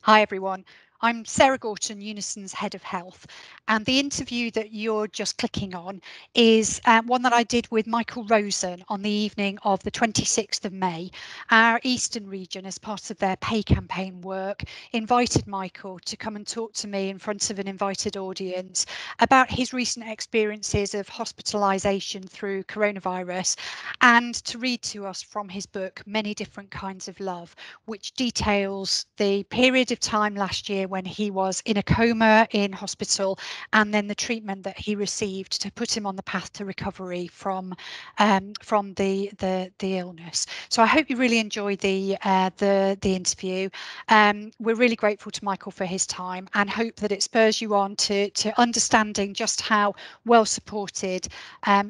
Hi everyone, I'm Sara Gorton, UNISON's Head of Health, and the interview that you're just clicking on is one that I did with Michael Rosen on the evening of the 26th of May. Our Eastern region, as part of their pay campaign work, invited Michael to come and talk to me in front of an invited audience about his recent experiences of hospitalisation through coronavirus, and to read to us from his book, Many Different Kinds of Love, which details the period of time last year when he was in a coma in hospital, and then the treatment that he received to put him on the path to recovery from the illness. So I hope you really enjoy the interview. We're really grateful to Michael for his time, and hope that it spurs you on to understanding just how well supported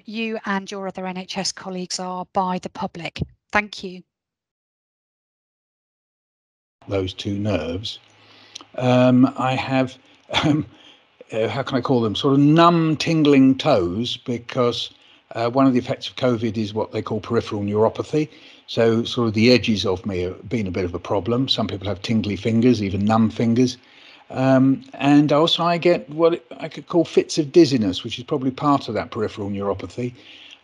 you and your other NHS colleagues are by the public. Thank you. Those two nerves. I have, how can I call them, sort of numb, tingling toes, because one of the effects of COVID is what they call peripheral neuropathy. So sort of the edges of me have been a bit of a problem. Some people have tingly fingers, even numb fingers. And also I get what I could call fits of dizziness, which is probably part of that peripheral neuropathy.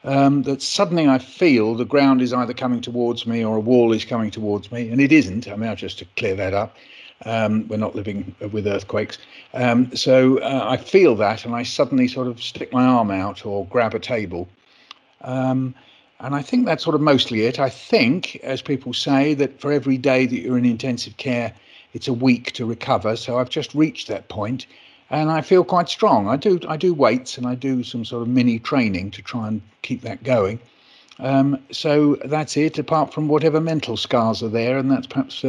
That suddenly I feel the ground is either coming towards me or a wall is coming towards me, and it isn't. I mean, just to clear that up, we're not living with earthquakes. So I feel that, and I suddenly sort of stick my arm out or grab a table. And I think that's sort of mostly it. I think, as people say, that for every day that you're in intensive care, it's a week to recover. So I've just reached that point. And I feel quite strong. I do weights, and I do some sort of mini training to try and keep that going. So that's it, apart from whatever mental scars are there, and that's perhaps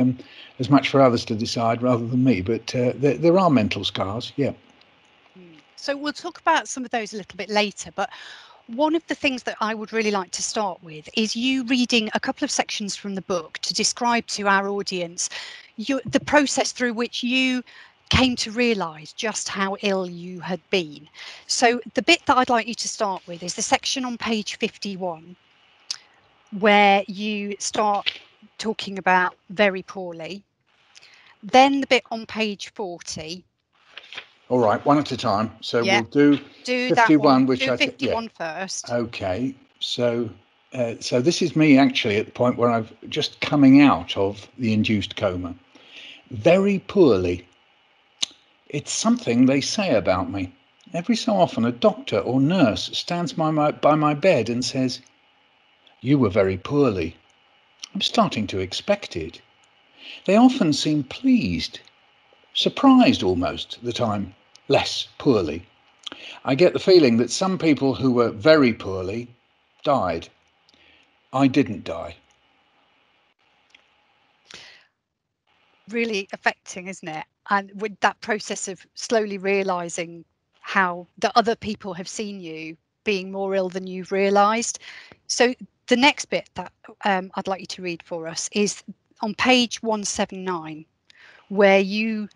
as much for others to decide rather than me. But there are mental scars, yeah. So we'll talk about some of those a little bit later, but one of the things that I would really like to start with is you reading a couple of sections from the book to describe to our audience the process through which you came to realise just how ill you had been. So the bit that I'd like you to start with is the section on page 51, where you start talking about very poorly. Then the bit on page 40. All right, one at a time. So Yeah, we'll do 51, that one. which do I 51 yeah. first. Okay, so so this is me actually at the point where I've just coming out of the induced coma. Very poorly. It's something they say about me. Every so often a doctor or nurse stands by my bed and says, "You were very poorly." I'm starting to expect it. They often seem pleased, surprised almost that I'm less poorly. I get the feeling that some people who were very poorly died. I didn't die. Really affecting, isn't it? And with that process of slowly realizing how the other people have seen you being more ill than you've realized. So the next bit that I'd like you to read for us is on page 179, where you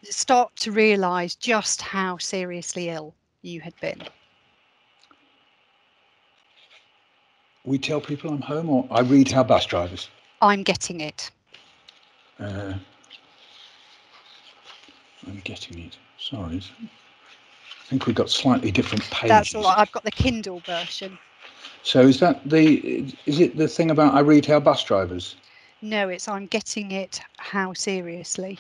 start to realize just how seriously ill you had been. We tell people I'm home, or I read how bus drivers. I'm getting it. I'm getting it. Sorry. I think we've got slightly different pages. That's all right. I've got the Kindle version. So is it the thing about I read how bus drivers? No, it's I'm getting it how seriously.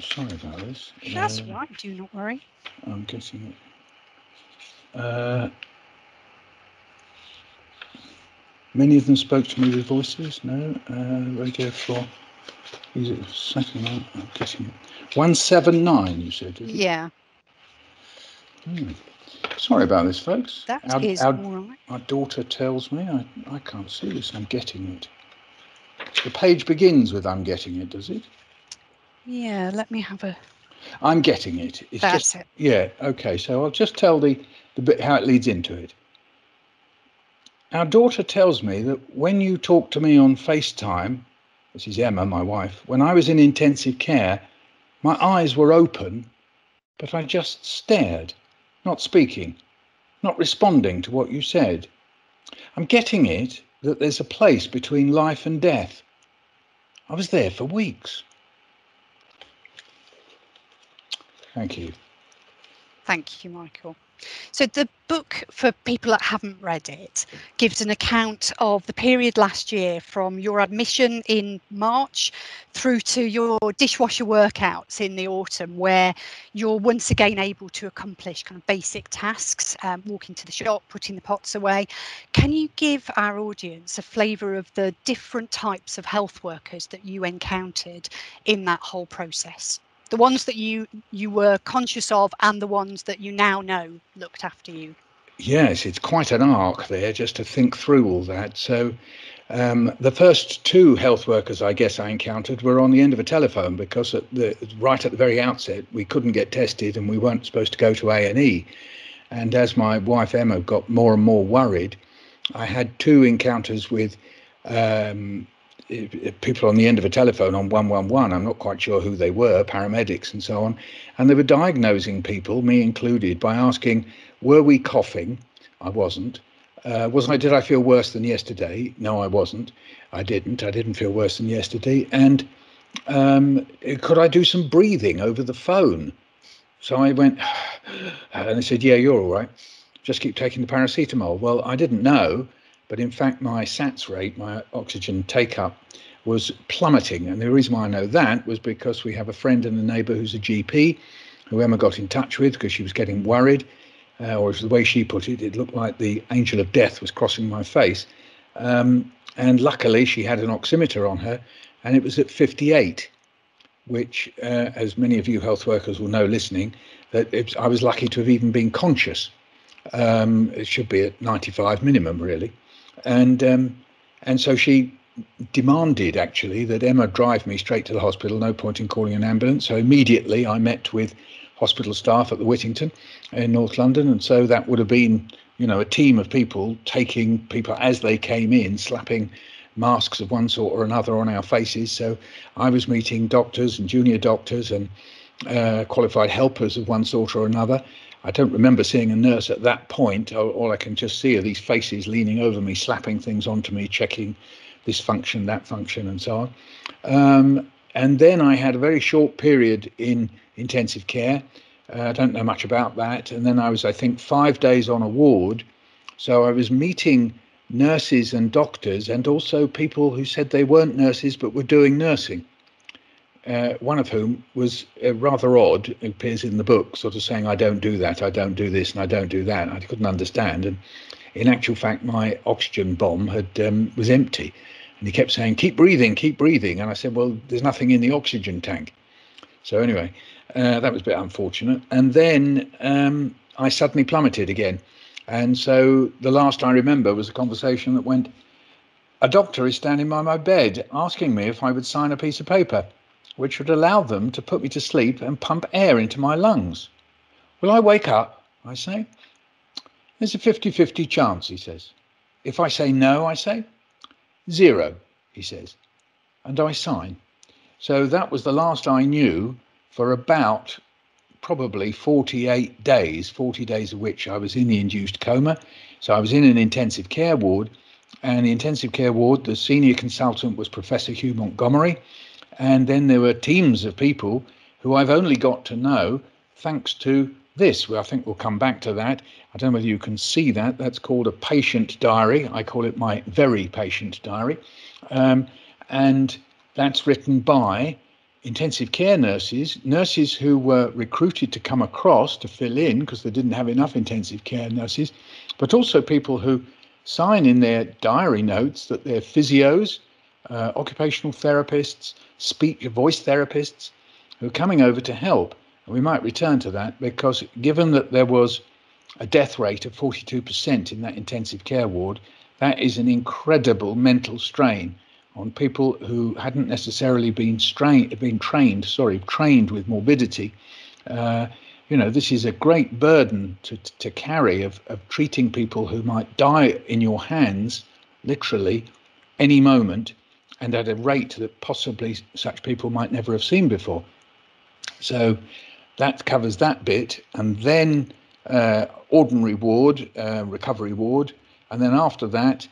Sorry about this. That's right. Do not worry. I'm getting it. Many of them spoke to me with voices. No. Radio 4. Is it second one? I'm getting it. 179, you said, is it? Yeah. Sorry about this, folks. That is all right. Our daughter tells me I can't see this. I'm getting it. The page begins with I'm getting it, does it? Yeah, let me have a... I'm getting it. It's That's just, it. Yeah, okay. So I'll just tell the bit how it leads into it. Our daughter tells me that when you talk to me on FaceTime, this is Emma, my wife, when I was in intensive care, my eyes were open, but I just stared, not speaking, not responding to what you said. I'm getting it that there's a place between life and death. I was there for weeks. Thank you. Thank you, Michael. So the book, for people that haven't read it, gives an account of the period last year from your admission in March through to your dishwasher workouts in the autumn, where you're once again able to accomplish kind of basic tasks, walking to the shop, putting the pots away. Can you give our audience a flavour of the different types of health workers that you encountered in that whole process? The ones that you were conscious of and the ones that you now know looked after you. Yes, it's quite an arc there just to think through all that. So the first two health workers I guess I encountered were on the end of a telephone, because right at the very outset we couldn't get tested and we weren't supposed to go to A&E. And as my wife Emma got more and more worried, I had two encounters with people on the end of a telephone on 111. I'm not quite sure who they were, paramedics and so on. And they were diagnosing people, me included, by asking, were we coughing? I wasn't. Did I feel worse than yesterday? No, I wasn't. I didn't feel worse than yesterday. And could I do some breathing over the phone? So I went, and they said, yeah, you're all right. Just keep taking the paracetamol. Well, I didn't know, but in fact, my SATs rate, my oxygen take-up, was plummeting. And the reason why I know that was because we have a friend and a neighbour who's a GP, who Emma got in touch with because she was getting worried, or the way she put it, it looked like the angel of death was crossing my face. And luckily, she had an oximeter on her, and it was at 58. Which, as many of you health workers will know listening, that I was lucky to have even been conscious. It should be at 95 minimum, really. And so she demanded, actually, that Emma drive me straight to the hospital, no point in calling an ambulance. So immediately I met with hospital staff at the Whittington in North London. And so that would have been, a team of people taking people as they came in, slapping masks of one sort or another on our faces. So I was meeting doctors and junior doctors and qualified helpers of one sort or another. I don't remember seeing a nurse at that point. All I can just see are these faces leaning over me, slapping things onto me, checking this function, that function, and so on. And then I had a very short period in intensive care. I don't know much about that. And then I was, I think, 5 days on a ward. So I was meeting nurses and doctors, and also people who said they weren't nurses but were doing nursing. One of whom was rather odd, it appears in the book, sort of saying, I don't do that, I don't do this, and I don't do that. I couldn't understand. And in actual fact, my oxygen bomb was empty. And he kept saying, keep breathing. And I said, well, there's nothing in the oxygen tank. So anyway, that was a bit unfortunate. And then I suddenly plummeted again. And so the last I remember was a conversation that went, a doctor is standing by my bed asking me if I would sign a piece of paper which would allow them to put me to sleep and pump air into my lungs. Will I wake up? I say. There's a 50-50 chance, he says. If I say no, I say. 0, he says. And I sign. So that was the last I knew for about probably 48 days, 40 days of which I was in the induced coma. So I was in an intensive care ward, and the intensive care ward, the senior consultant was Professor Hugh Montgomery. And then there were teams of people who I've only got to know thanks to this. Well, I think we'll come back to that. I don't know whether you can see that. That's called a patient diary. I call it my very patient diary. And that's written by intensive care nurses who were recruited to come across to fill in because they didn't have enough intensive care nurses, but also people who sign in their diary notes that they're physios, occupational therapists, voice therapists who are coming over to help. And we might return to that because given that there was a death rate of 42% in that intensive care ward, that is an incredible mental strain on people who hadn't necessarily been trained with morbidity. This is a great burden to carry of treating people who might die in your hands, literally, any moment, and at a rate that possibly such people might never have seen before. So that covers that bit. And then ordinary ward, recovery ward. And then after that,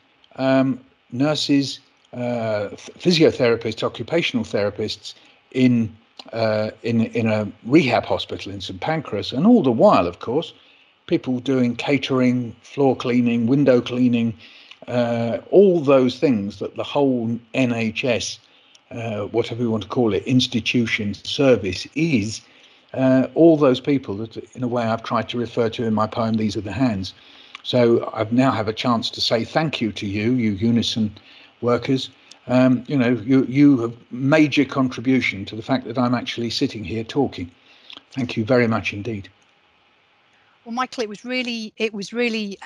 nurses, physiotherapists, occupational therapists in a rehab hospital in St Pancras, and all the while, of course, people doing catering, floor cleaning, window cleaning, all those things that the whole NHS, whatever you want to call it, institution, service is. All those people that, in a way, I've tried to refer to in my poem, These Are the Hands. So I now have a chance to say thank you to you, you UNISON workers. You have major contribution to the fact that I'm actually sitting here talking. Thank you very much indeed. Well, Michael, it was really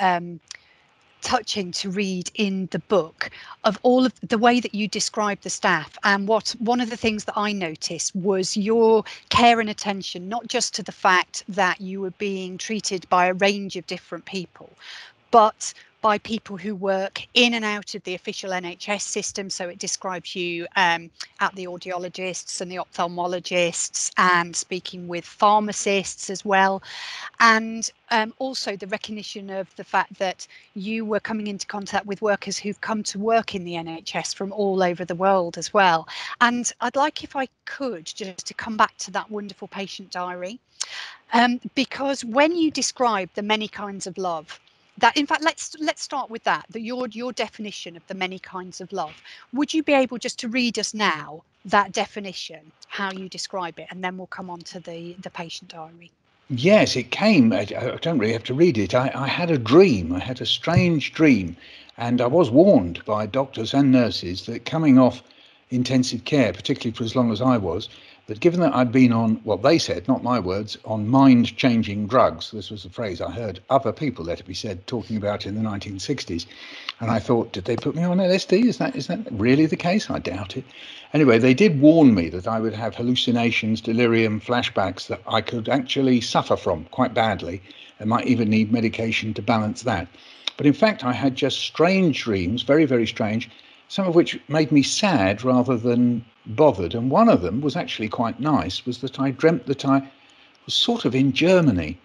touching to read in the book of all of the way that you described the staff, and one of the things that I noticed was your care and attention, not just to the fact that you were being treated by a range of different people, but by people who work in and out of the official NHS system. So it describes you at the audiologists and the ophthalmologists, and speaking with pharmacists as well. And also the recognition of the fact that you were coming into contact with workers who've come to work in the NHS from all over the world as well. And I'd like, if I could, just to come back to that wonderful patient diary, because when you describe the many kinds of love, that, in fact, let's start with that, your definition of the many kinds of love. Would you be able just to read us now that definition, how you describe it, and then we'll come on to the patient diary. Yes, it came. I don't really have to read it. I had a dream. I had a strange dream, and I was warned by doctors and nurses that coming off intensive care, particularly for as long as I was, that given that I'd been on, what they said, not my words, on mind-changing drugs, this was a phrase I heard other people, let it be said, talking about in the 1960s, and I thought, did they put me on LSD? Is that really the case? I doubt it. Anyway, they did warn me that I would have hallucinations, delirium, flashbacks that I could actually suffer from quite badly, and might even need medication to balance that. But in fact, I had just strange dreams, very, very strange, some of which made me sad rather than bothered. And one of them was actually quite nice, was that I dreamt that I was sort of in Germany,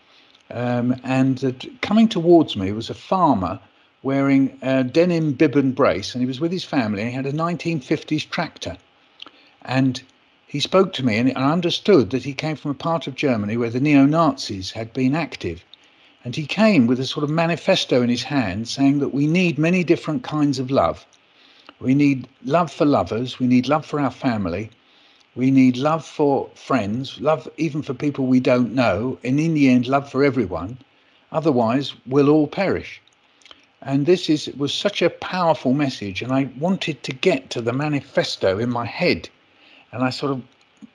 and that coming towards me was a farmer wearing a denim bib and brace, and he was with his family, and he had a 1950s tractor. And he spoke to me, and I understood that he came from a part of Germany where the neo-Nazis had been active. And he came with a sort of manifesto in his hand saying that we need many different kinds of love. We need love for lovers, we need love for our family, we need love for friends, love even for people we don't know, and in the end, love for everyone. Otherwise, we'll all perish. And this was such a powerful message, and I wanted to get to the manifesto in my head, and I sort of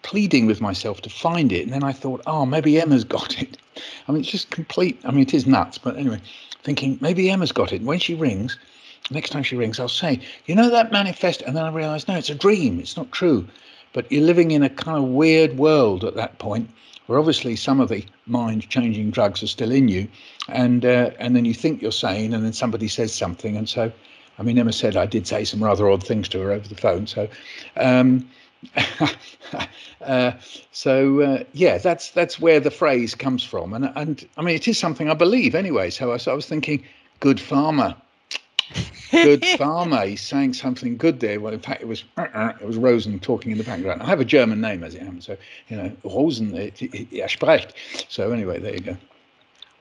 pleading with myself to find it, and then I thought, oh, maybe Emma's got it. I mean, it's just complete, I mean, it is nuts, but anyway, thinking maybe Emma's got it. And when she rings, next time she rings, I'll say, you know that manifesto? And then I realised, no, it's a dream, it's not true. But you're living in a kind of weird world at that point, where obviously some of the mind-changing drugs are still in you, and then you think you're sane, and then somebody says something, and so, I mean, Emma said I did say some rather odd things to her over the phone, so yeah, that's where the phrase comes from, and I mean, it is something I believe anyway. So I was thinking, good farmer, good farmer. He's saying something good there. Well, in fact, it was Rosen talking in the background. I have a German name as it happens, so Rosen, spricht. So anyway, there you go.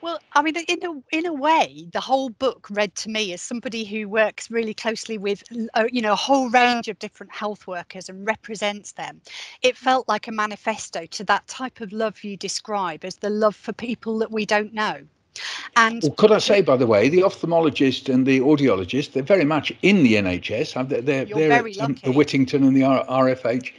Well, I mean, in a way, the whole book read to me as somebody who works really closely with, a whole range of different health workers and represents them. It felt like a manifesto to that type of love you describe as the love for people that we don't know. And well, could I say, by the way, the ophthalmologist and the audiologist, they're very much in the NHS. They're at the Whittington and the RFH,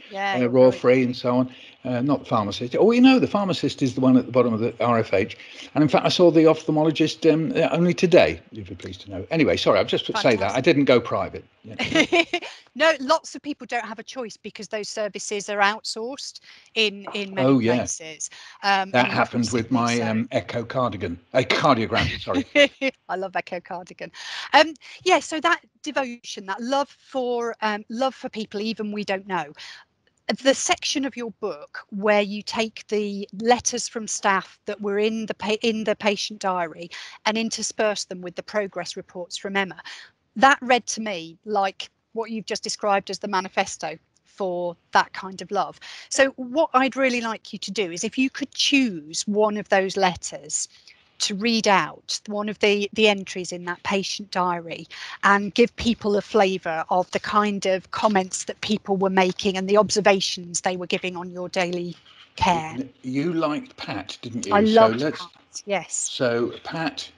Royal Free and so on. Not the pharmacist. Oh, the pharmacist is the one at the bottom of the RFH. And in fact, I saw the ophthalmologist only today, you'd be pleased to know. Anyway, sorry, I've just say that. I didn't go private. Yeah. No, lots of people don't have a choice because those services are outsourced in many places. That happened with my echocardiogram, sorry. I love echocardiogram. So that devotion, that love for people even we don't know. The section of your book where you take the letters from staff that were in the patient diary and intersperse them with the progress reports from Emma, that read to me like what you've just described as the manifesto for that kind of love. So what I'd really like you to do is, if you could choose one of those letters to read out, one of the entries in that patient diary, and give people a flavour of the kind of comments that people were making and the observations they were giving on your daily care. You liked Pat, didn't you? I loved Pat, yes. So Pat.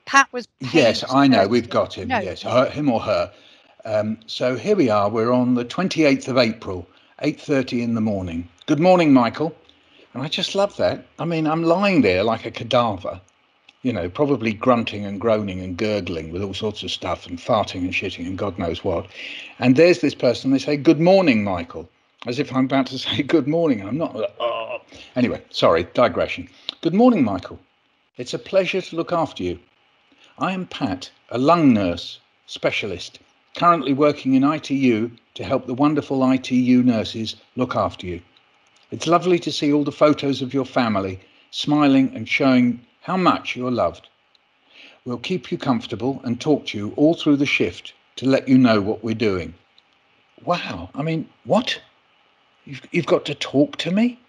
Pat was Yes, page I know, 30. we've got him. No, Yes, yeah. him or her. So here we are. We're on the 28th of April, 8:30 in the morning. Good morning, Michael. And I just love that. I mean, I'm lying there like a cadaver, probably grunting and groaning and gurgling with all sorts of stuff and farting and shitting and God knows what. And there's this person, they say, good morning, Michael, as if I'm about to say good morning. I'm not. Oh. Anyway, sorry, digression. Good morning, Michael. It's a pleasure to look after you. I am Pat, a lung nurse specialist, currently working in ITU to help the wonderful ITU nurses look after you. It's lovely to see all the photos of your family smiling and showing how much you're loved. We'll keep you comfortable and talk to you all through the shift to let you know what we're doing. Wow, I mean, what? You've got to talk to me?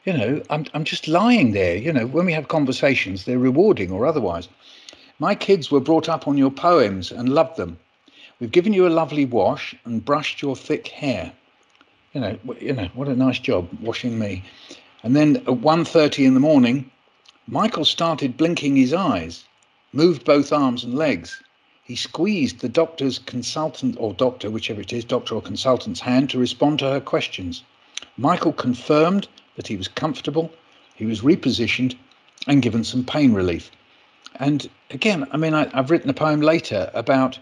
I'm just lying there. When we have conversations, they're rewarding or otherwise. My kids were brought up on your poems and loved them. We've given you a lovely wash and brushed your thick hair. What a nice job washing me. And then at 1:30 in the morning, Michael started blinking his eyes, moved both arms and legs. He squeezed the doctor's consultant or doctor, whichever it is, doctor or consultant's hand to respond to her questions. Michael confirmed that he was comfortable, he was repositioned and given some pain relief. And again, I mean, I've written a poem later about,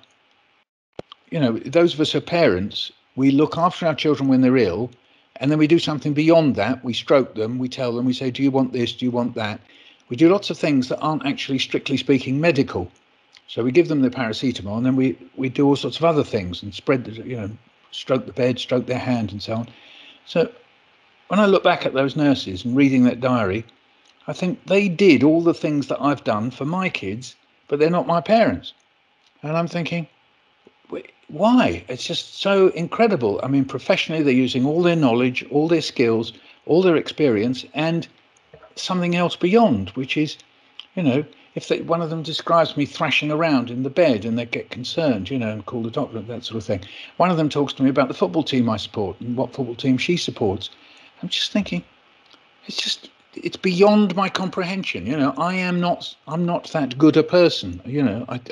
those of us who are parents, we look after our children when they're ill, and then we do something beyond that. We stroke them, we tell them, we say, do you want this, do you want that? We do lots of things that aren't actually, strictly speaking, medical. So we give them the paracetamol, and then we do all sorts of other things and stroke the bed, stroke their hand and so on. So when I look back at those nurses and reading that diary, I think they did all the things that I've done for my kids, but they're not my parents. And I'm thinking, why? It's just so incredible. I mean, professionally, they're using all their knowledge, all their skills, all their experience, and something else beyond, which is, if one of them describes me thrashing around in the bed and they get concerned, and call the doctor, that sort of thing. One of them talks to me about the football team I support and what football team she supports. I'm just thinking, it's beyond my comprehension. I'm not that good a person.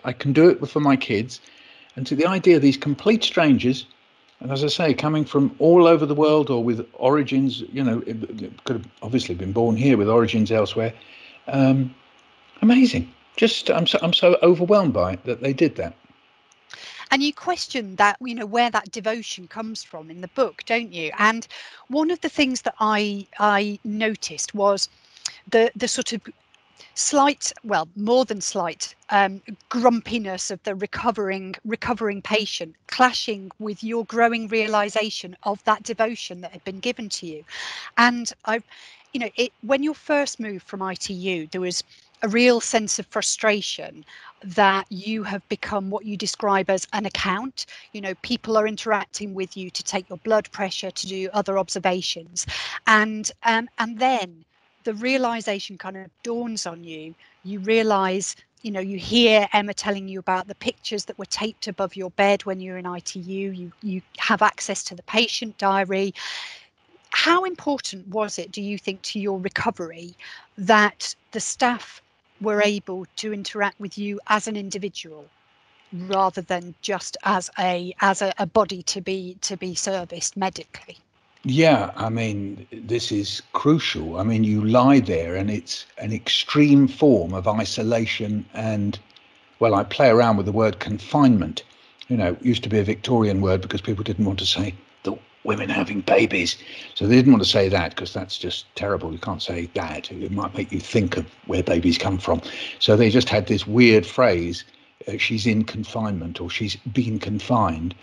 I can do it for my kids. And to the idea of these complete strangers, and as I say, coming from all over the world or with origins, it could have obviously been born here with origins elsewhere. Amazing. Just I'm so overwhelmed by it that they did that. And you question that, where that devotion comes from in the book, don't you? And one of the things that I noticed was the sort of slight, well, more than slight, grumpiness of the recovering patient clashing with your growing realization of that devotion that had been given to you. And when you first moved from ITU, there was a real sense of frustration that you have become what you describe as an account. People are interacting with you to take your blood pressure, to do other observations, and then the realization kind of dawns on you. You realize, you hear Emma telling you about the pictures that were taped above your bed when you're in ITU. You have access to the patient diary. How important was it, do you think, to your recovery that the staff were able to interact with you as an individual rather than just as a body to be serviced medically? Yeah, I mean, this is crucial. I mean, you lie there and it's an extreme form of isolation and, well, I play around with the word confinement. It used to be a Victorian word because people didn't want to say the women having babies. So they didn't want to say that because that's just terrible. You can't say that. It might make you think of where babies come from. So they just had this weird phrase, she's in confinement or she's been confined.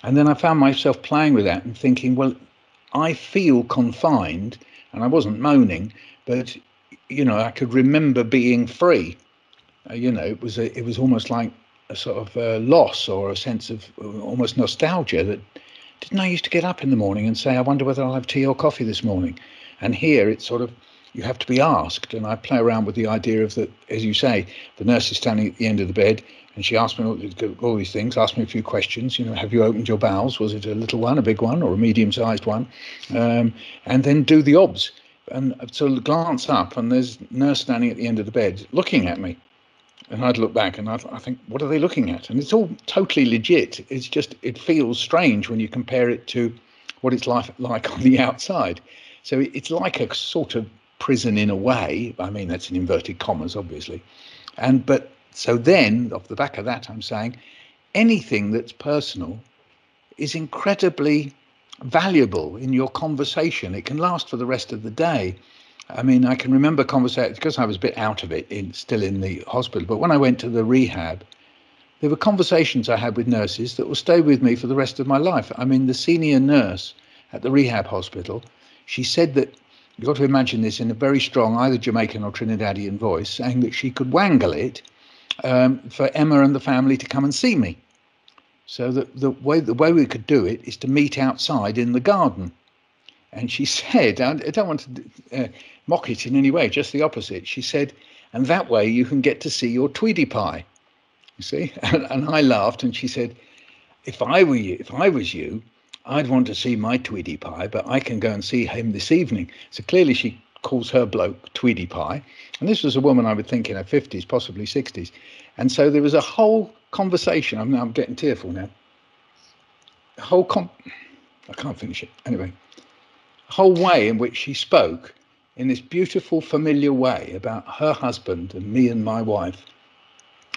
And then I found myself playing with that and thinking, well, I feel confined, and I wasn't moaning, but I could remember being free. It was almost like a sort of loss or a sense of almost nostalgia that didn't I used to get up in the morning and say, I wonder whether I'll have tea or coffee this morning? And here it's sort of, you have to be asked. And I play around with the idea of that, as you say, the nurse is standing at the end of the bed and she asked me all these things, asked me a few questions, have you opened your bowels? Was it a little one, a big one, or a medium-sized one? And then do the obs. And sort of glance up and there's nurse standing at the end of the bed looking at me. And I'd look back and I think, what are they looking at? And it's all totally legit. It's just, it feels strange when you compare it to what it's like on the outside. So it's like a sort of prison in a way. I mean, that's in inverted commas, obviously. But so then, off the back of that, I'm saying anything that's personal is incredibly valuable in your conversation. It can last for the rest of the day. I mean, I can remember conversations, because I was a bit out of it, still in the hospital, but when I went to the rehab, there were conversations I had with nurses that will stay with me for the rest of my life. I mean, the senior nurse at the rehab hospital, she said that, you've got to imagine this in a very strong, either Jamaican or Trinidadian voice, saying that she could wangle it for Emma and the family to come and see me. So that the way we could do it is to meet outside in the garden. And she said, I don't want to mock it in any way, just the opposite. She said, and that way you can get to see your Tweety pie. You see? And I laughed, and she said, if I was you, I'd want to see my Tweety pie, but I can go and see him this evening. So clearly she calls her bloke Tweety pie. And this was a woman I would think in her 50s, possibly 60s. And so there was a whole conversation. I'm getting tearful now. I can't finish it. Anyway, a whole way in which she spoke in this beautiful, familiar way about her husband and me and my wife.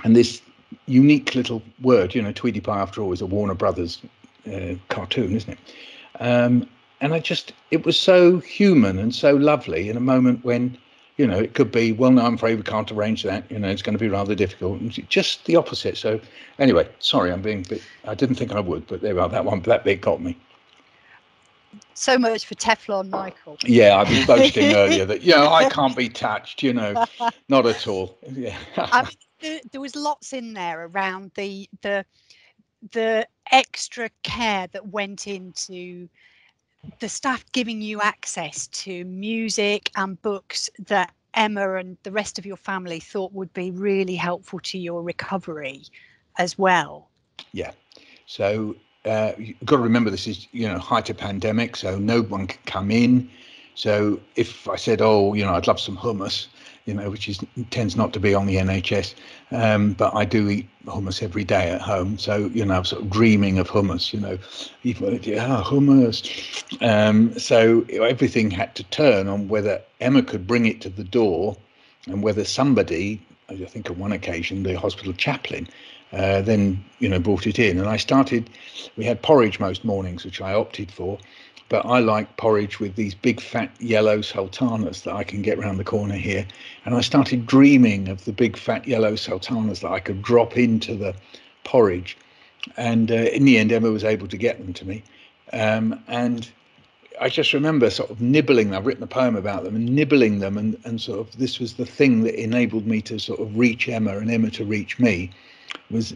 And this unique little word, Tweety pie, after all, is a Warner Brothers cartoon, isn't it? And it was so human and so lovely in a moment when, it could be, well, no, I'm afraid we can't arrange that. It's going to be rather difficult. And just the opposite. So anyway, sorry, I'm being a bit, I didn't think I would, but there we are. That bit got me. So much for Teflon, Michael. Yeah, I was boasting earlier that, I can't be touched, not at all. Yeah. I mean, there was lots in there around the extra care that went into the staff giving you access to music and books that Emma and the rest of your family thought would be really helpful to your recovery as well. Yeah. So you've got to remember this is, height of pandemic, so no one can come in. So if I said, I'd love some hummus, which tends not to be on the NHS, but I do eat hummus every day at home. So, I'm sort of dreaming of hummus, hummus. So everything had to turn on whether Emma could bring it to the door and whether somebody, I think on one occasion, the hospital chaplain, then, brought it in. And we had porridge most mornings, which I opted for. But I like porridge with these big fat yellow sultanas that I can get round the corner here. And I started dreaming of the big fat yellow sultanas that I could drop into the porridge. And in the end, Emma was able to get them to me. And I just remember sort of nibbling. I've written a poem about them and nibbling them. And sort of this was the thing that enabled me to sort of reach Emma and Emma to reach me.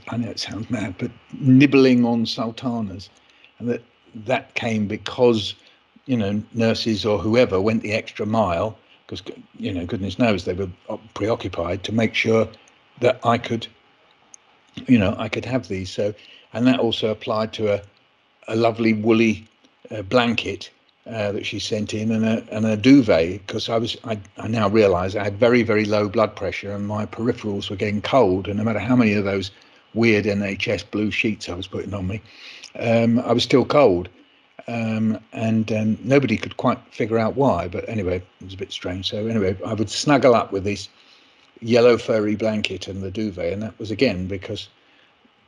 I know it sounds mad, but nibbling on sultanas. And that came because, nurses or whoever went the extra mile, because, goodness knows they were preoccupied to make sure that I could have these. So, and that also applied to a lovely woolly blanket that she sent in and a duvet, because I now realise I had very, very low blood pressure and my peripherals were getting cold, and no matter how many of those weird NHS blue sheets I was putting on me, I was still cold, and nobody could quite figure out why, but anyway, it was a bit strange. So anyway, I would snuggle up with this yellow furry blanket and the duvet, and that was again because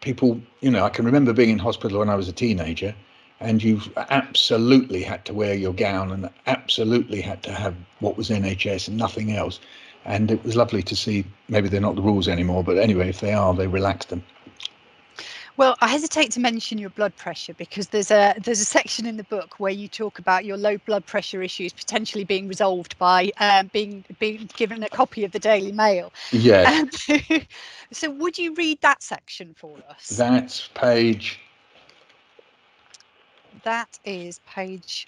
people, I can remember being in hospital when I was a teenager, and you absolutely had to wear your gown and absolutely had to have what was NHS and nothing else. And it was lovely to see, maybe they're not the rules anymore, but anyway, if they are, they relaxed them. Well, I hesitate to mention your blood pressure because there's a section in the book where you talk about your low blood pressure issues potentially being resolved by being given a copy of the Daily Mail. Yes, So would you read that section for us? that's page. That is page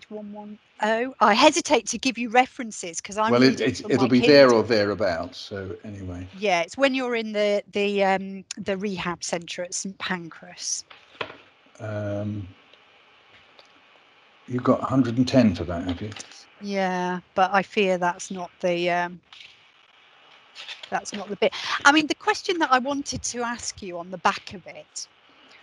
110. I hesitate to give you references because I'm Well, reading from it'll my be there Kindle. or thereabouts. So anyway, Yeah, it's when you're in the rehab centre at St Pancras. you've got 110 for that, have you? Yeah, but I fear that's not the bit. I mean, the question that I wanted to ask you on the back of it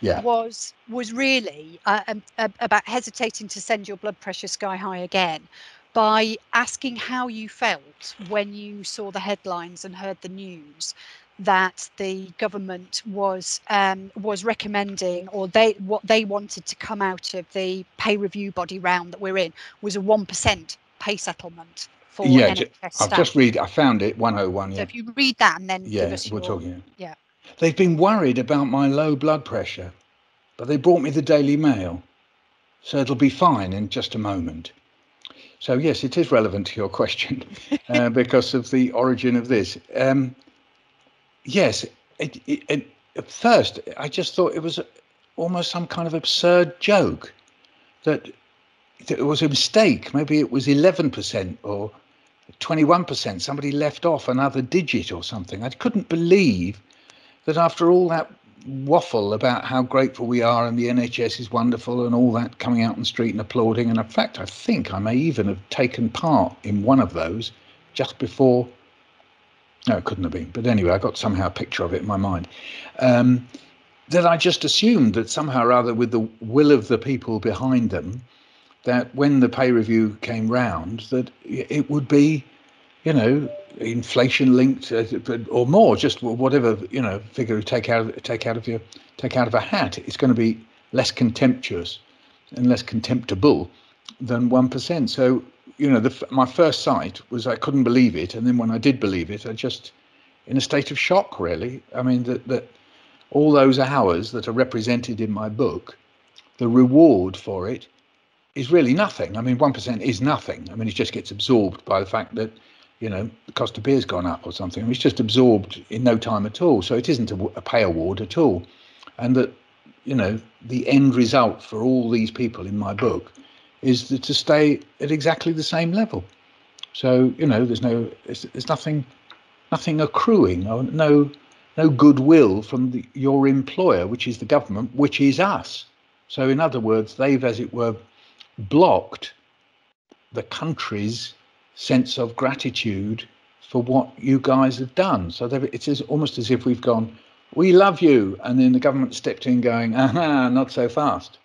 Yeah. was really about hesitating to send your blood pressure sky high again by asking how you felt when you saw the headlines and heard the news that the government was recommending, or what they wanted to come out of the pay review body round that we're in was a 1% pay settlement for Yeah, NHS I've staff. just read. I found it 101. So Yeah, if you read that and then give yeah, us we're your talking. yeah. They've been worried about my low blood pressure, but they brought me the Daily Mail, so it'll be fine in just a moment. So yes, it is relevant to your question because of the origin of this. Yes, at first I just thought it was almost some kind of absurd joke that it was a mistake. Maybe it was 11% or 21%. Somebody left off another digit or something. I couldn't believe that after all that waffle about how grateful we are and the NHS is wonderful and all that, coming out on the street and applauding. And in fact, I think I may even have taken part in one of those just before. No, it couldn't have been. But anyway, I got somehow a picture of it in my mind. That I just assumed that somehow or other, with the will of the people behind them, that when the pay review came round, that it would be, inflation linked or more, just whatever figure you take out of a hat. It's going to be less contemptuous and less contemptible than 1%. So my first sight was I couldn't believe it, and then when I did believe it, I just in a state of shock. Really, I mean that all those hours that are represented in my book, the reward for it is really nothing. I mean, 1% is nothing. I mean, it just gets absorbed by the fact that, the cost of beer's gone up or something. I mean, it's just absorbed in no time at all. So it isn't a pay award at all. And that, the end result for all these people in my book is to stay at exactly the same level. So, there's nothing accruing, or no goodwill from your employer, which is the government, which is us. So in other words, they've, as it were, blocked the country's sense of gratitude for what you guys have done. So it's almost as if we've gone, we love you, and then the government stepped in going, aha, not so fast.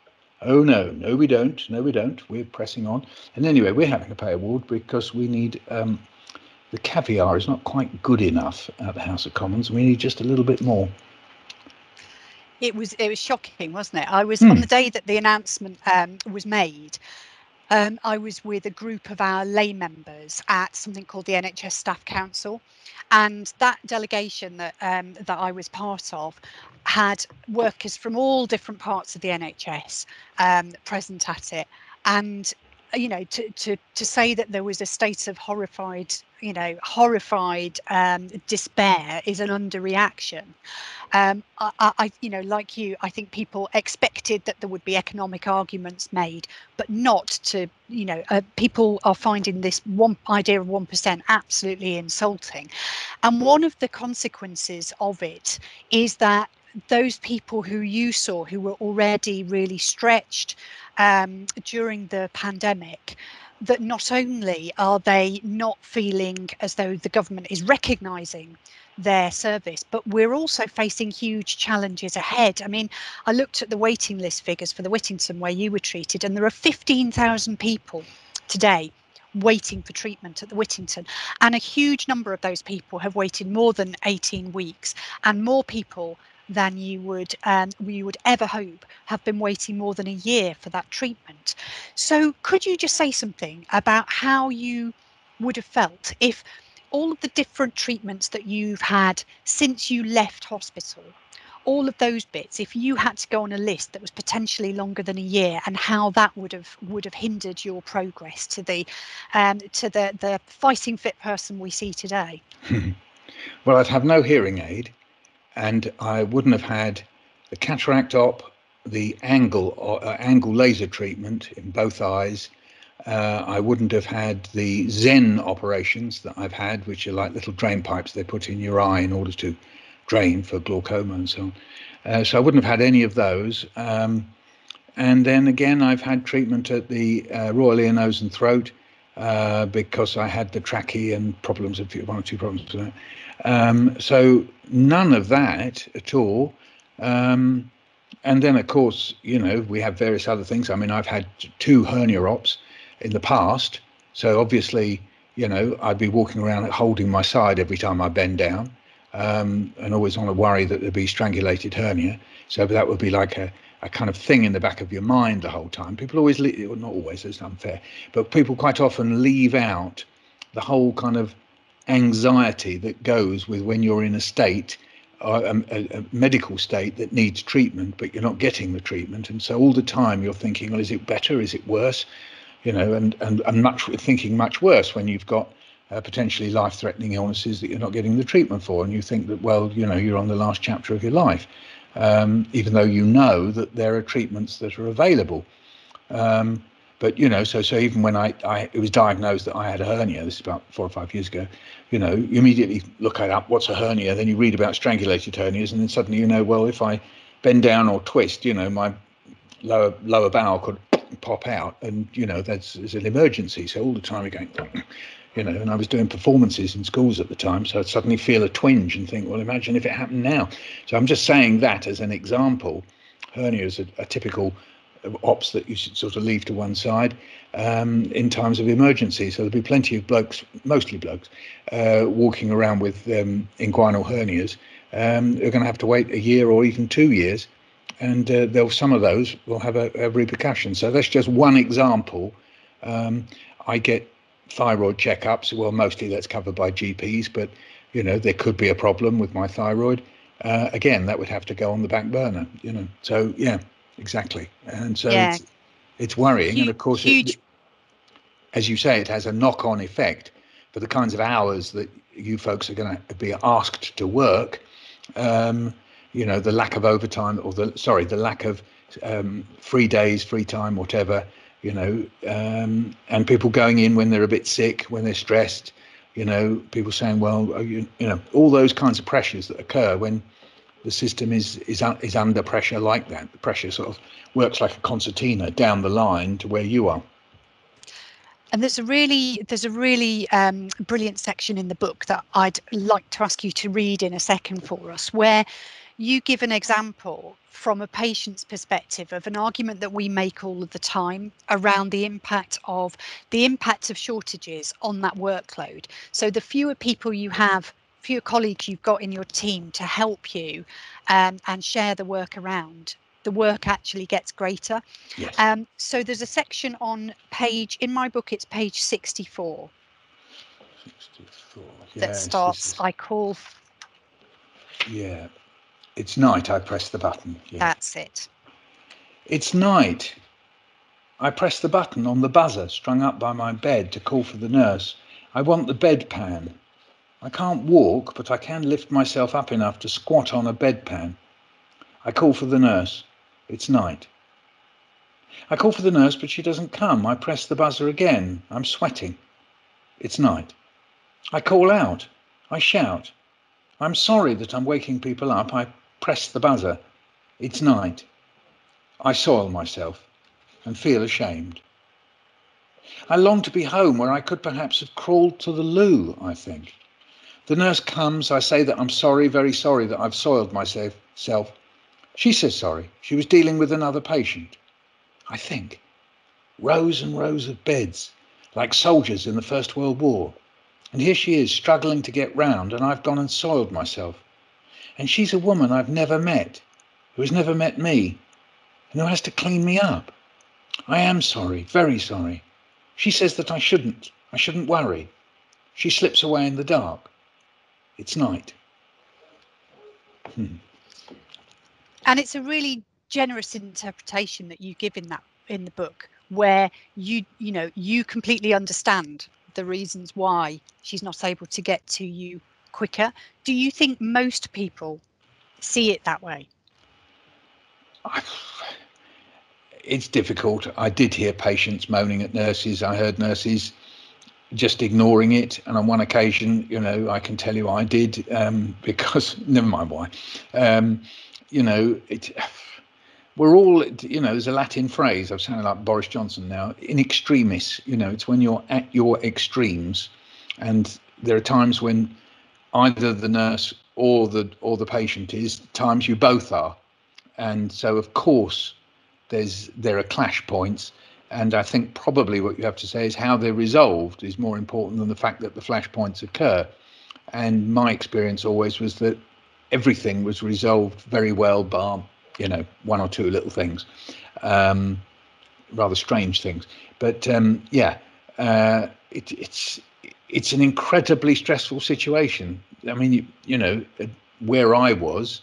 Oh no, we don't. No, we don't. We're pressing on. And anyway, we're having a pay award because we need the caviar is not quite good enough at the House of Commons. We need just a little bit more. It was shocking, wasn't it? I was on the day that the announcement was made. I was with a group of our lay members at something called the NHS Staff Council, and that delegation that I was part of had workers from all different parts of the NHS present at it. And to say that there was a state of horrified despair is an underreaction. I like you, I think people expected that there would be economic arguments made, but not to, people are finding this one idea of 1% absolutely insulting. And one of the consequences of it is that those people who you saw who were already really stretched during the pandemic, that not only are they not feeling as though the government is recognising their service, but we're also facing huge challenges ahead. I mean, I looked at the waiting list figures for the Whittington where you were treated, and there are 15,000 people today waiting for treatment at the Whittington, and a huge number of those people have waited more than 18 weeks, and more people than you would ever hope have been waiting more than a year for that treatment. So could you just say something about how you would have felt if all of the different treatments that you've had since you left hospital all of those bits, if you had to go on a list that was potentially longer than a year, and how that would have hindered your progress to the fighting fit person we see today? Well, I'd have no hearing aid, and I wouldn't have had the cataract op, the angle laser treatment in both eyes. I wouldn't have had the Zen operations that I've had, which are like little drain pipes they put in your eye in order to drain for glaucoma and so on. So I wouldn't have had any of those. And then again, I've had treatment at the Royal Ear, Nose and Throat because I had the trachea and problems, one or two problems with that. So none of that at all. And then, of course, we have various other things. I mean, I've had 2 hernia ops in the past. So obviously, I'd be walking around holding my side every time I bend down, and always on a worry that there'd be strangulated hernia. So that would be like a kind of thing in the back of your mind the whole time. People always, not always, it's unfair, but people quite often leave out the whole kind of anxiety that goes with when you're in a state, a medical state that needs treatment, but you're not getting the treatment. And so all the time you're thinking, well, is it better? Is it worse? And thinking much worse when you've got potentially life-threatening illnesses that you're not getting the treatment for, and you think that, well, you're on the last chapter of your life, even though you know that there are treatments that are available. But so even when it was diagnosed that I had a hernia, this is about 4 or 5 years ago, you immediately look it up, what's a hernia? Then you read about strangulated hernias, and then suddenly well, if I bend down or twist, my lower bowel could pop out, and that's an emergency. So all the time you're going, and I was doing performances in schools at the time, so I'd suddenly feel a twinge and think, well, imagine if it happened now. So I'm just saying that as an example. Hernias are typical ops that you should sort of leave to one side in times of emergency. So there'll be plenty of blokes, mostly blokes, walking around with inguinal hernias who are going to have to wait a year or even 2 years, and some of those will have a repercussion. So that's just one example. I get thyroid checkups. Well, mostly that's covered by GPs, but there could be a problem with my thyroid. Again, that would have to go on the back burner. So yeah, exactly. And so it's worrying, and of course, as you say, it has a knock-on effect for the kinds of hours that you folks are going to be asked to work. The lack of overtime, or the lack of free days, free time, whatever. And people going in when they're a bit sick, when they're stressed. People saying, well, all those kinds of pressures that occur when the system is under pressure like that. The pressure sort of works like a concertina down the line to where you are. And there's a really brilliant section in the book that I'd like to ask you to read in a second for us, where you give an example from a patient's perspective of an argument that we make all of the time around the impact of shortages on that workload. So the fewer people you have, fewer colleagues you've got in your team to help you and share the work around, the work actually gets greater. Yes. So there's a section on in my book, it's page 64. 64. That starts, I call. Yeah. It's night, I press the button. Yeah. That's it. It's night. I press the button on the buzzer strung up by my bed to call for the nurse. I want the bedpan. I can't walk, but I can lift myself up enough to squat on a bedpan. I call for the nurse. It's night. I call for the nurse, but she doesn't come. I press the buzzer again. I'm sweating. It's night. I call out. I shout. I'm sorry that I'm waking people up. I press the buzzer. It's night. I soil myself and feel ashamed. I long to be home where I could perhaps have crawled to the loo, I think. The nurse comes. I say that I'm sorry, very sorry that I've soiled myself. She says sorry. She was dealing with another patient. I think. Rows and rows of beds, like soldiers in the First World War. And here she is, struggling to get round, and I've gone and soiled myself. And she's a woman I've never met, who has never met me, and who has to clean me up. I am sorry, very sorry. She says that I shouldn't worry. She slips away in the dark. It's night. And it's a really generous interpretation that you give in the book, where you completely understand the reasons why she's not able to get to you quicker. Do you think most people see it that way? It's difficult. I did hear patients moaning at nurses. I heard nurses just ignoring it, and on one occasion, I can tell you I did, because never mind why. We're all, there's a Latin phrase, I'm sounding like Boris Johnson now, in extremis. It's when you're at your extremes, and there are times when either the nurse or the patient is, times you both are. And so of course there are clash points, and I think probably what you have to say is how they're resolved is more important than the fact that the flashpoints occur. And my experience always was that everything was resolved very well, bar one or two little things, rather strange things. But it's an incredibly stressful situation. I mean, where I was,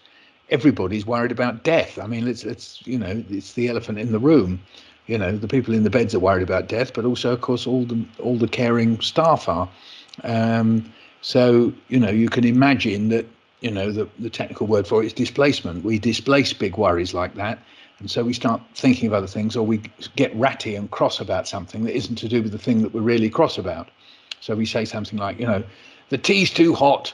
everybody's worried about death. I mean, it's the elephant in the room. The people in the beds are worried about death, but also, of course, all the caring staff are. So you can imagine that the technical word for it is displacement. We displace big worries like that, and so we start thinking of other things, or we get ratty and cross about something that isn't to do with the thing that we're really cross about. So we say something like, the tea's too hot.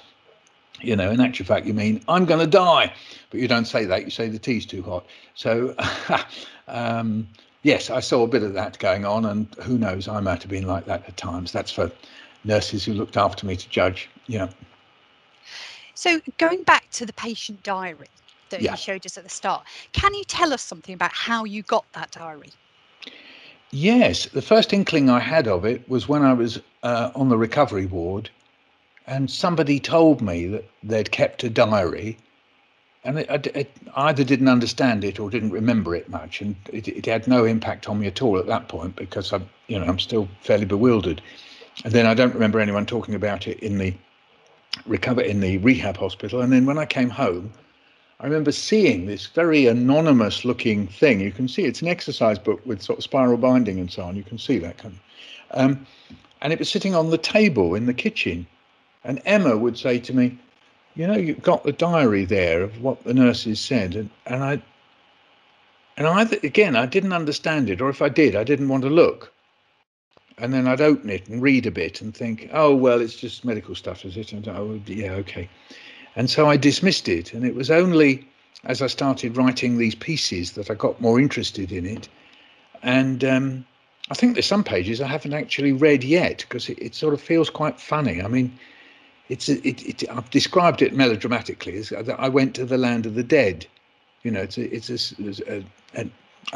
In actual fact, you mean I'm going to die, but you don't say that. You say the tea's too hot. So yes, I saw a bit of that going on, and who knows, I might have been like that at times. That's for nurses who looked after me to judge. Yeah. So going back to the patient diary that you showed us at the start, can you tell us something about how you got that diary? Yes, the first inkling I had of it was when I was on the recovery ward, and somebody told me that they'd kept a diary, and I either didn't understand it or didn't remember it much, and it had no impact on me at all at that point, because I'm still fairly bewildered. And then I don't remember anyone talking about it in the rehab hospital. And then when I came home, I remember seeing this very anonymous looking thing. You can see it's an exercise book with sort of spiral binding and so on. You can see that kind of, and it was sitting on the table in the kitchen. And Emma would say to me, you've got the diary there of what the nurses said. And I didn't understand it, or if I did, I didn't want to look. And then I'd open it and read a bit and think, oh, well, it's just medical stuff, is it? And oh, yeah, okay. And so I dismissed it. And it was only as I started writing these pieces that I got more interested in it. And I think there's some pages I haven't actually read yet, because it sort of feels quite funny. I mean, I've described it melodramatically as I went to the land of the dead. I've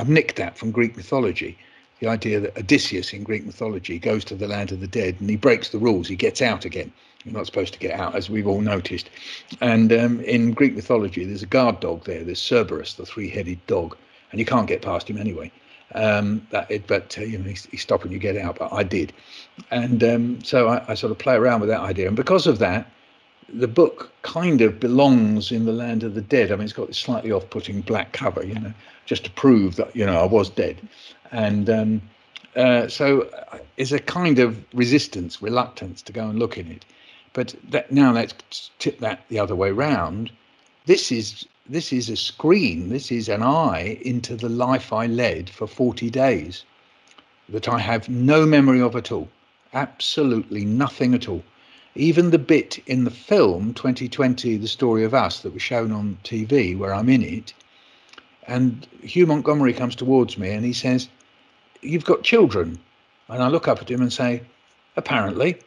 nicked that from Greek mythology. The idea that Odysseus in Greek mythology goes to the land of the dead and he breaks the rules. He gets out again. You're not supposed to get out, as we've all noticed. And in Greek mythology, there's a guard dog there. There's Cerberus, the three-headed dog, and you can't get past him anyway. He's stopping you get out. But I did, and so I sort of play around with that idea. And because of that, the book kind of belongs in the land of the dead. I mean, it's got this slightly off-putting black cover, just to prove that I was dead. And so it's a kind of reluctance to go and look in it. But now let's tip that the other way round. This is a screen. This is an eye into the life I led for 40 days that I have no memory of at all. Absolutely nothing at all. Even the bit in the film 2020, The Story of Us, that was shown on TV, where I'm in it, and Hugh Montgomery comes towards me and he says, "You've got children?" And I look up at him and say, "Apparently."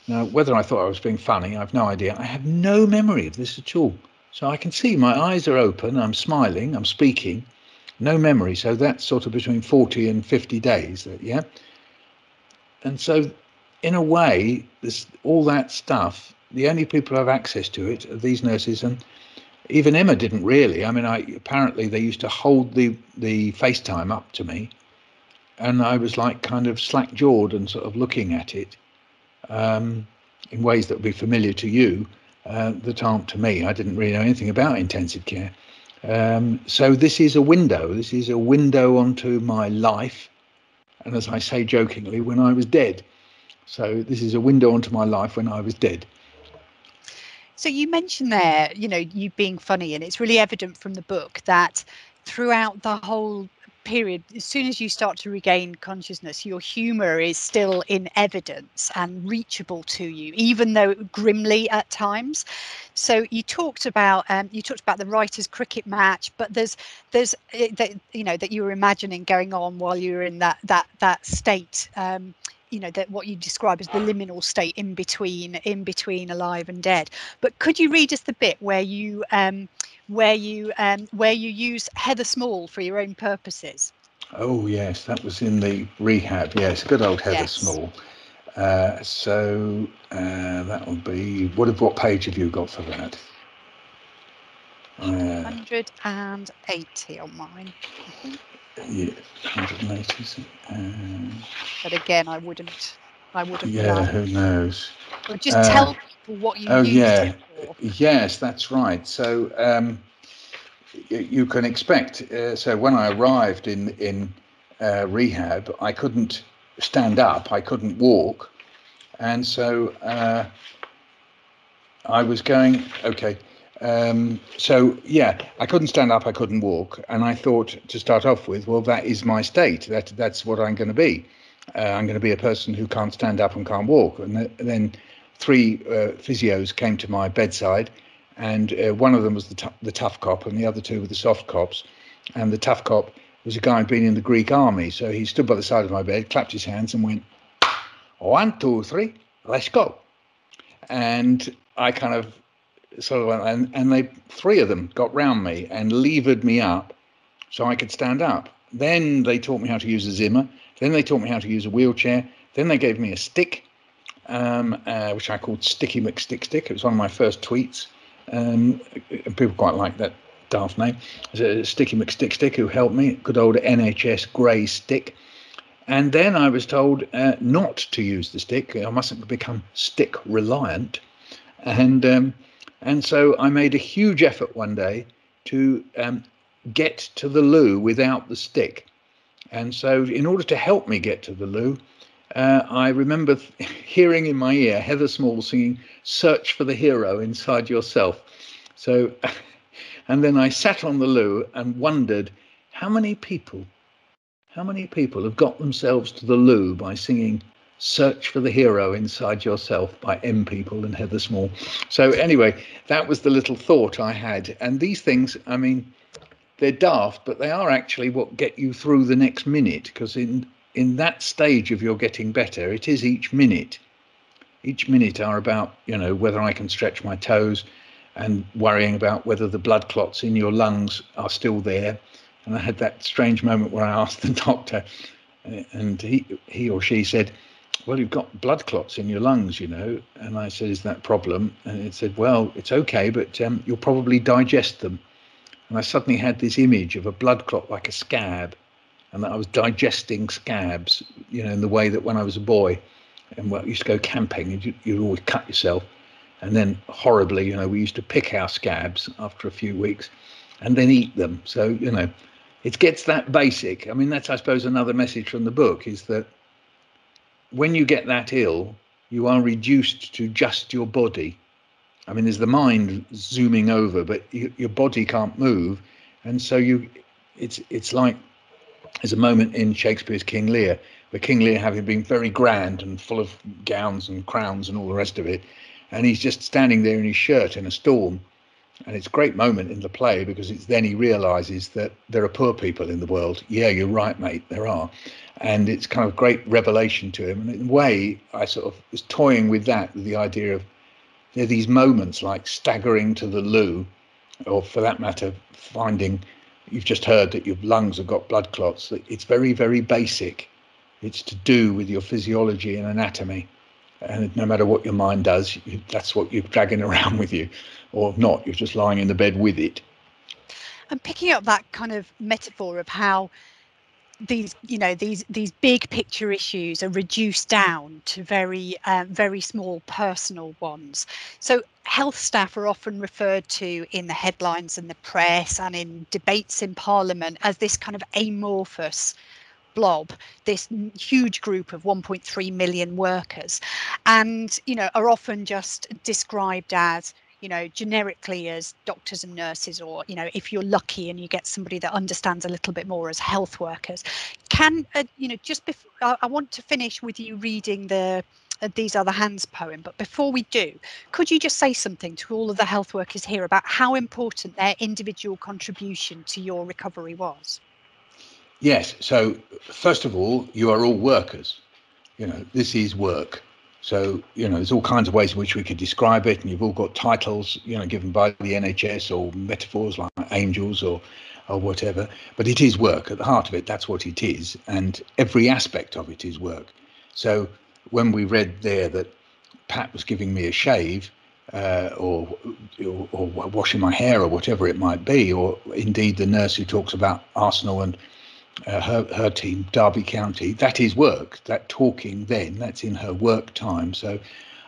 Now, whether I thought I was being funny, I've no idea. I have no memory of this at all. So I can see my eyes are open, I'm smiling, I'm speaking, no memory. So that's sort of between 40 and 50 days, yeah? And so, in a way, all that stuff, the only people who have access to it are these nurses, and even Emma didn't really. I mean, apparently they used to hold the FaceTime up to me, and I was like kind of slack-jawed and sort of looking at it in ways that would be familiar to you, that aren't to me. I didn't really know anything about intensive care. So this is a window. This is a window onto my life, and as I say jokingly, when I was dead. So this is a window onto my life when I was dead. So you mentioned there, you being funny, and it's really evident from the book that throughout the whole period, as soon as you start to regain consciousness, your humour is still in evidence and reachable to you, even though grimly at times. So you talked about the writers' cricket match, but there's that that you were imagining going on while you were in that state. That what you describe as the liminal state in between alive and dead. But could you read us the bit where you use Heather Small for your own purposes? Oh yes, that was in the rehab. Yes, good old Heather Yes. Small. So that will be. What page have you got for that? 180 on mine, I think. Yeah, 180. But again, I wouldn't Yeah, lie. who knows? Or just tell people what you Oh used yeah, it for. yes, that's right. So you can expect. So when I arrived in rehab, I couldn't stand up, I couldn't walk, and so I was going. Okay. So yeah, I couldn't stand up, I couldn't walk, and I thought to start off with, well, that is my state. That's what I'm going to be. I'm going to be a person who can't stand up and can't walk. And then three physios came to my bedside, and one of them was the tough cop, and the other two were the soft cops. And the tough cop was a guy who'd been in the Greek army, so he stood by the side of my bed, clapped his hands, and went, 1, 2, 3, let's go. And I kind of sort of went, and they three of them got round me and levered me up so I could stand up. Then they taught me how to use a Zimmer. Then they taught me how to use a wheelchair. Then they gave me a stick, which I called Sticky McStick Stick. It was one of my first tweets. And people quite like that daft name. It was a Sticky McStick Stick who helped me. Good old NHS grey stick. And then I was told not to use the stick. I mustn't become stick reliant. And so I made a huge effort one day to get to the loo without the stick. And so, in order to help me get to the loo, I remember hearing in my ear Heather Small singing "Search for the Hero Inside Yourself." So, and then I sat on the loo and wondered how many people have got themselves to the loo by singing "Search for the Hero Inside Yourself" by M People and Heather Small. So anyway, that was the little thought I had. And these things, I mean, they're daft, but they are actually what get you through the next minute, because in that stage of your getting better, it is each minute. Each minute are about, whether I can stretch my toes, and worrying about whether the blood clots in your lungs are still there. And I had that strange moment where I asked the doctor, and he or she said, well, you've got blood clots in your lungs, And I said, is that a problem? And it said, well, it's okay, but you'll probably digest them. And I suddenly had this image of a blood clot like a scab, and that I was digesting scabs, in the way that when I was a boy, and I used to go camping, and you'd always cut yourself. And then horribly, we used to pick our scabs after a few weeks and then eat them. So, it gets that basic. I mean, that's, I suppose, another message from the book, is that when you get that ill, you are reduced to just your body. I mean, there's the mind zooming over, but your body can't move. And so it's like, there's a moment in Shakespeare's King Lear, where King Lear, having been very grand and full of gowns and crowns and all the rest of it, and he's just standing there in his shirt in a storm. And it's a great moment in the play, because it's then he realizes that there are poor people in the world. Yeah, you're right, mate, there are. And it's kind of great revelation to him. And in a way, I sort of was toying with that, with the idea of there are these moments like staggering to the loo, or for that matter, finding you've just heard that your lungs have got blood clots. It's very, very basic. It's to do with your physiology and anatomy. And no matter what your mind does, that's what you're dragging around with you, or not. You're just lying in the bed with it. And picking up that kind of metaphor of how these big picture issues are reduced down to very small personal ones. So health staff are often referred to in the headlines and the press and in debates in Parliament as this kind of amorphous blob, this huge group of 1.3 million workers, and are often just described as generically as doctors and nurses, or if you're lucky and you get somebody that understands a little bit more, as health workers. Can just before I want to finish with you reading the These Are the Hands poem, but before we do, could you just say something to all of the health workers here about how important their individual contribution to your recovery was? Yes. So first of all, you are all workers. This is work. So, there's all kinds of ways in which we could describe it, and you've all got titles, given by the NHS, or metaphors like angels or whatever. But it is work. At the heart of it, that's what it is. And every aspect of it is work. So when we read there that Pat was giving me a shave, or washing my hair, or whatever it might be, or indeed the nurse who talks about Arsenal and her team, Derby County, that is work. That talking then, that's in her work time. So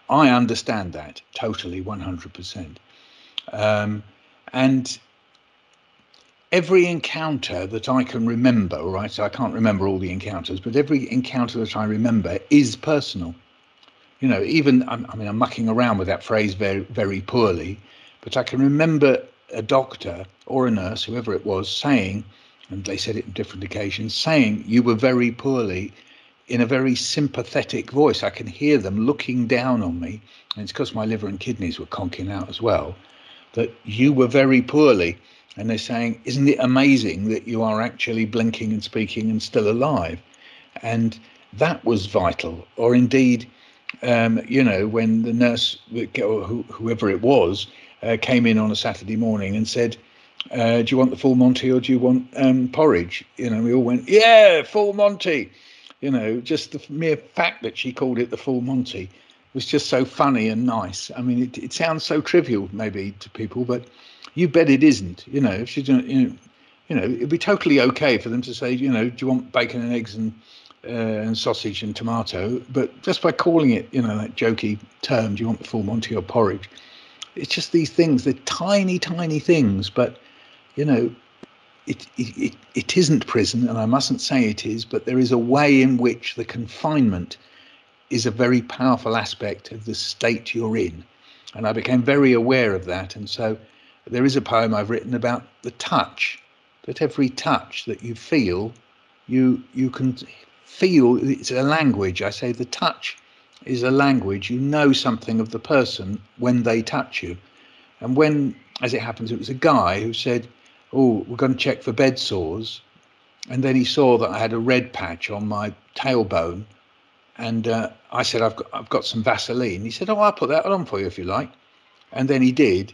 I understand that totally, 100%. And every encounter that I can remember, right? So I can't remember all the encounters, but every encounter that I remember is personal. Even, I'm mucking around with that phrase very, very poorly, but I can remember a doctor or a nurse, whoever it was, saying, and they said it on different occasions, saying you were very poorly in a very sympathetic voice. I can hear them looking down on me, and it's because my liver and kidneys were conking out as well, that you were very poorly. And they're saying, isn't it amazing that you are actually blinking and speaking and still alive? And that was vital. Or indeed, when the nurse, or whoever it was, came in on a Saturday morning and said, do you want the full Monty or do you want porridge? We all went, yeah, full Monty. Just the mere fact that she called it the full Monty was just so funny and nice. I mean, it sounds so trivial maybe to people, but you bet it isn't. If she didn't, it'd be totally okay for them to say, do you want bacon and eggs and sausage and tomato? But just by calling it, that jokey term, do you want the full Monty or porridge? It's just these things, they're tiny, tiny things, but it isn't prison, and I mustn't say it is, but there is a way in which the confinement is a very powerful aspect of the state you're in. And I became very aware of that. And so there is a poem I've written about the touch, that every touch that you feel, you can feel. It's a language. I say the touch is a language. You know something of the person when they touch you. And when, as it happens, it was a guy who said, oh, we're going to check for bed sores. And then he saw that I had a red patch on my tailbone. And I said, I've got some Vaseline. He said, oh, I'll put that on for you if you like. And then he did.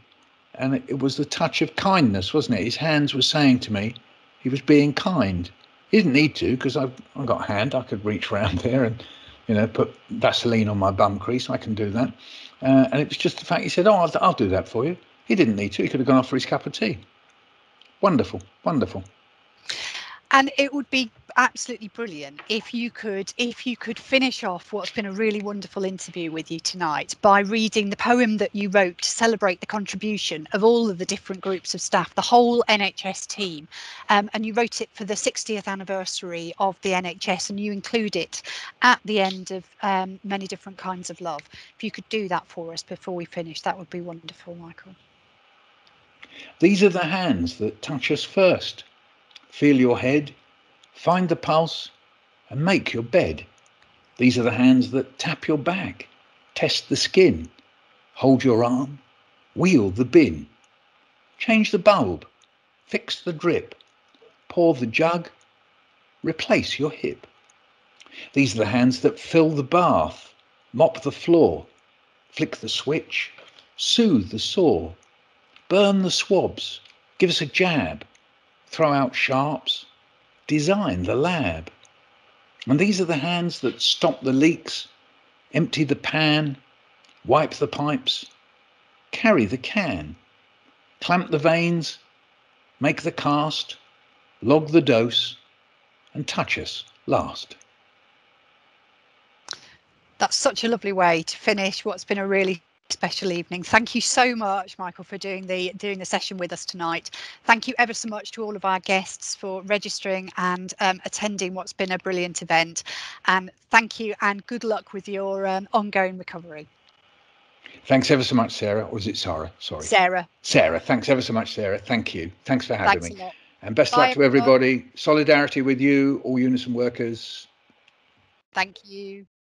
And it was the touch of kindness, wasn't it? His hands were saying to me, he was being kind. He didn't need to, because I've got a hand. I could reach around there and, put Vaseline on my bum crease. I can do that. And it was just the fact he said, oh, I'll do that for you. He didn't need to. He could have gone off for his cup of tea. Wonderful, wonderful. And it would be absolutely brilliant if you could finish off what's been a really wonderful interview with you tonight by reading the poem that you wrote to celebrate the contribution of all of the different groups of staff, the whole NHS team. And you wrote it for the 60th anniversary of the NHS, and you include it at the end of Many Different Kinds of Love. If you could do that for us before we finish, that would be wonderful, Michael. These are the hands that touch us first. Feel your head, find the pulse, and make your bed. These are the hands that tap your back, test the skin, hold your arm, wheel the bin, change the bulb, fix the drip, pour the jug, replace your hip. These are the hands that fill the bath, mop the floor, flick the switch, soothe the sore, burn the swabs, give us a jab, throw out sharps, design the lab. And these are the hands that stop the leaks, empty the pan, wipe the pipes, carry the can, clamp the veins, make the cast, log the dose, and touch us last. That's such a lovely way to finish what's been a really special evening. Thank you so much, Michael, for doing the session with us tonight. Thank you ever so much to all of our guests for registering and attending what's been a brilliant event. And thank you and good luck with your ongoing recovery. Thanks ever so much, Sarah. Or is it Sara? Sorry. Sarah. Sarah, thanks ever so much, Sarah. Thank you. Thanks for having Thanks me. a lot. And best Bye, luck to everybody. Solidarity with you, all Unison workers. Thank you.